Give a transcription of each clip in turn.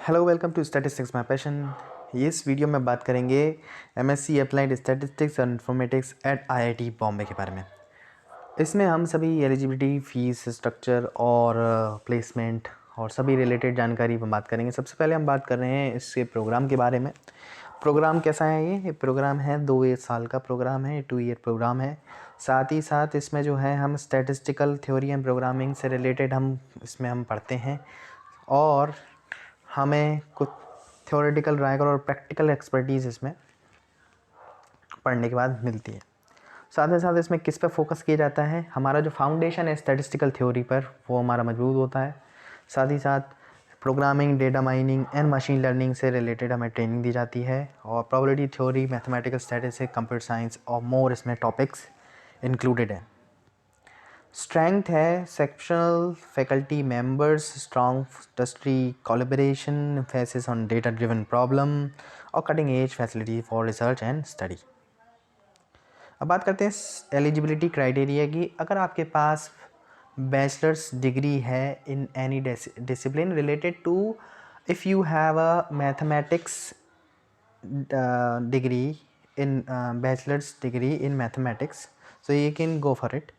Hello, welcome to statistics my passion. ये इस वीडियो में बात करेंगे एमएससी अप्लाइड स्टैटिस्टिक्स और इन्फॉर्मेटिक्स एट आईआईटी बॉम्बे के बारे में। इसमें हम सभी एलिजिबिलिटी, फीस स्ट्रक्चर और प्लेसमेंट और सभी रिलेटेड जानकारी पर बात करेंगे। सबसे पहले हम बात कर रहे हैं इसके प्रोग्राम के बारे में। प्रोग्राम कैसा है? ये प्रोग्राम है 2 साल का प्रोग्राम है, 2 ईयर प्रोग्राम है। साथ ही साथ इसमें जो है हम स्टैटिस्टिकल थ्योरी एंड प्रोग्रामिंग से रिलेटेड हम पढ़ते हैं और हमें कुछ थ्योरेटिकल राइगर और प्रैक्टिकल एक्सपर्टीज़ इसमें पढ़ने के बाद मिलती है। साथ ही साथ इसमें किस पर फोकस किया जाता है? हमारा जो फाउंडेशन है स्टैटिस्टिकल थ्योरी पर, वो हमारा मजबूत होता है। साथ ही साथ programming, data mining and machine learning से रिलेटेड हमें ट्रेनिंग दी जाती है और probability theory, mathematical statistics, computer science और मोर इसमें टॉपिक्स इंक्लूडेड हैं। स्ट्रेंथ है sectional faculty members, strong industry collaboration, emphasis on data driven problem और cutting edge facility for research and study. अब बात करते हैं एलिजिबिलिटी क्राइटेरिया की। अगर आपके पास बैचलर्स डिग्री है in any discipline related to, if you have a mathematics degree in bachelor's degree in mathematics, so you can go for it.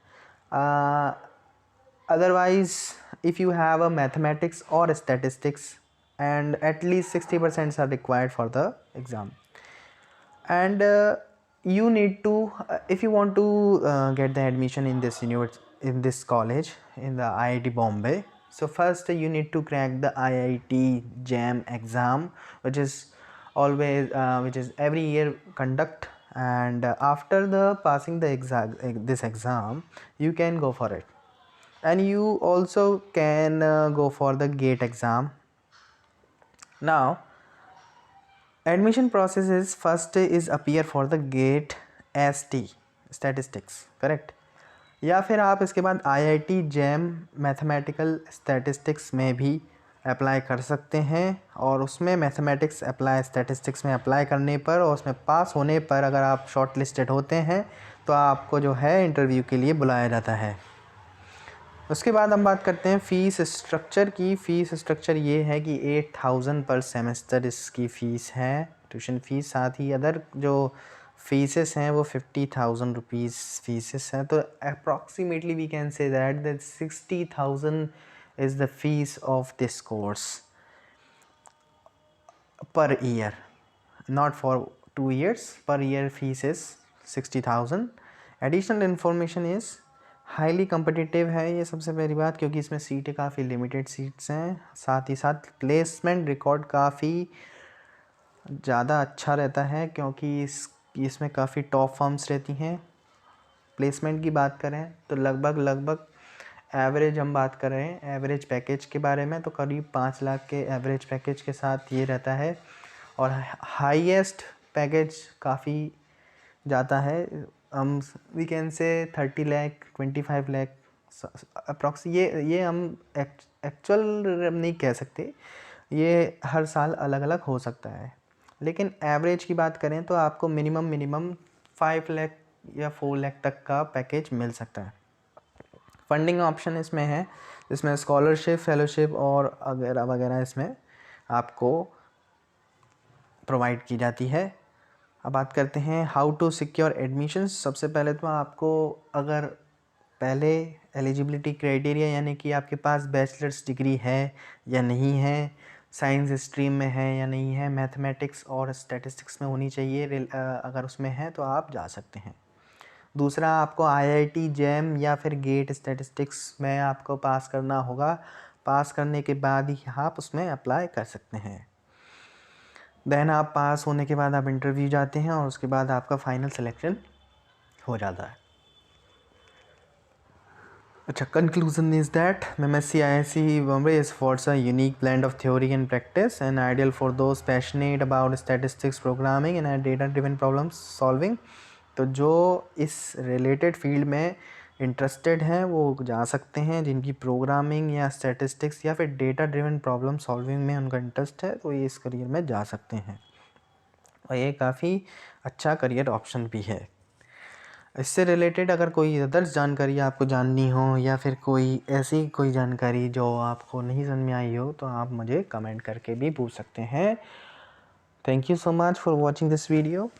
Otherwise, if you have a mathematics or statistics, and at least 60% are required for the exam, and you need to if you want to get the admission in this in this college in the IIT Bombay, so first you need to crack the IIT JAM exam, which is which is every year conduct, and after the passing the this exam, you can go for it. And you also can go for the GATE exam. Now admission process is first is appear for the GATE ST statistics, correct? या फिर आप इसके बाद IIT JAM mathematical statistics में भी apply कर सकते हैं, और उसमें मैथमेटिक्स अप्लाई स्टैटिस्टिक्स में अप्लाई करने पर और उसमें पास होने पर अगर आप शॉर्ट लिस्टेड होते हैं तो आपको जो है इंटरव्यू के लिए बुलाया जाता है। उसके बाद हम बात करते हैं फ़ीस स्ट्रक्चर की। फ़ीस स्ट्रक्चर ये है कि 8000 पर सेमेस्टर इसकी फ़ीस है, ट्यूशन फ़ीस। साथ ही अदर जो फीसेस हैं वो 50,000 रुपीज़ फीसेस हैं। तो approximately we can say that 60,000 is the fees of this course per year, not for 2 years, per year fees is 60,000. Additional information is highly competitive है ये, सबसे पहली बात, क्योंकि इसमें सीटें काफ़ी लिमिटेड सीट्स हैं। साथ ही साथ प्लेसमेंट रिकॉर्ड काफ़ी ज़्यादा अच्छा रहता है, क्योंकि इसमें काफ़ी टॉप फर्म्स रहती हैं। प्लेसमेंट की बात करें तो लगभग एवरेज हम बात कर रहे हैं एवरेज पैकेज के बारे में, तो करीब 5 लाख के एवरेज पैकेज के साथ ये रहता है। और हाईएस्ट पैकेज काफ़ी जाता है, हम वी कैन से 30 लाख, 25 लाख अप्रॉक्स। ये हम एक्चुअल नहीं कह सकते, ये हर साल अलग अलग हो सकता है, लेकिन एवरेज की बात करें तो आपको मिनिमम 5 लाख या 4 लाख तक का पैकेज मिल सकता है। फंडिंग ऑप्शन इसमें है, जिसमें स्कॉलरशिप, फेलोशिप और वगैरह वगैरह इसमें आपको प्रोवाइड की जाती है। अब बात करते हैं हाउ टू सिक्योर एडमिशन्स। सबसे पहले तो आपको, अगर पहले एलिजिबिलिटी क्राइटेरिया यानी कि आपके पास बैचलर्स डिग्री है या नहीं है, साइंस स्ट्रीम में है या नहीं है, मैथमेटिक्स और स्टैटिस्टिक्स में होनी चाहिए, अगर उसमें है तो आप जा सकते हैं। दूसरा, आपको IIT JAM या फिर गेट स्टैटिस्टिक्स में आपको पास करना होगा। पास करने के बाद ही आप उसमें अप्लाई कर सकते हैं। देन आप पास होने के बाद आप इंटरव्यू जाते हैं और उसके बाद आपका फाइनल सिलेक्शन हो जाता है। अच्छा, conclusion is that MSc IIT Bombay is offers a unique blend of theory and practice and ideal for those passionate about statistics, programming and data driven problem solving। तो जो इस रिलेटेड फील्ड में interested हैं वो जा सकते हैं, जिनकी प्रोग्रामिंग या स्टैटिस्टिक्स या फिर डेटा ड्रिवन प्रॉब्लम सॉल्विंग में उनका इंटरेस्ट है, तो ये इस करियर में जा सकते हैं और ये काफ़ी अच्छा करियर ऑप्शन भी है। इससे रिलेटेड अगर कोई अदर्स जानकारी आपको जाननी हो या फिर कोई ऐसी कोई जानकारी जो आपको नहीं समझ में आई हो तो आप मुझे कमेंट करके भी पूछ सकते हैं। Thank you so much for watching this video.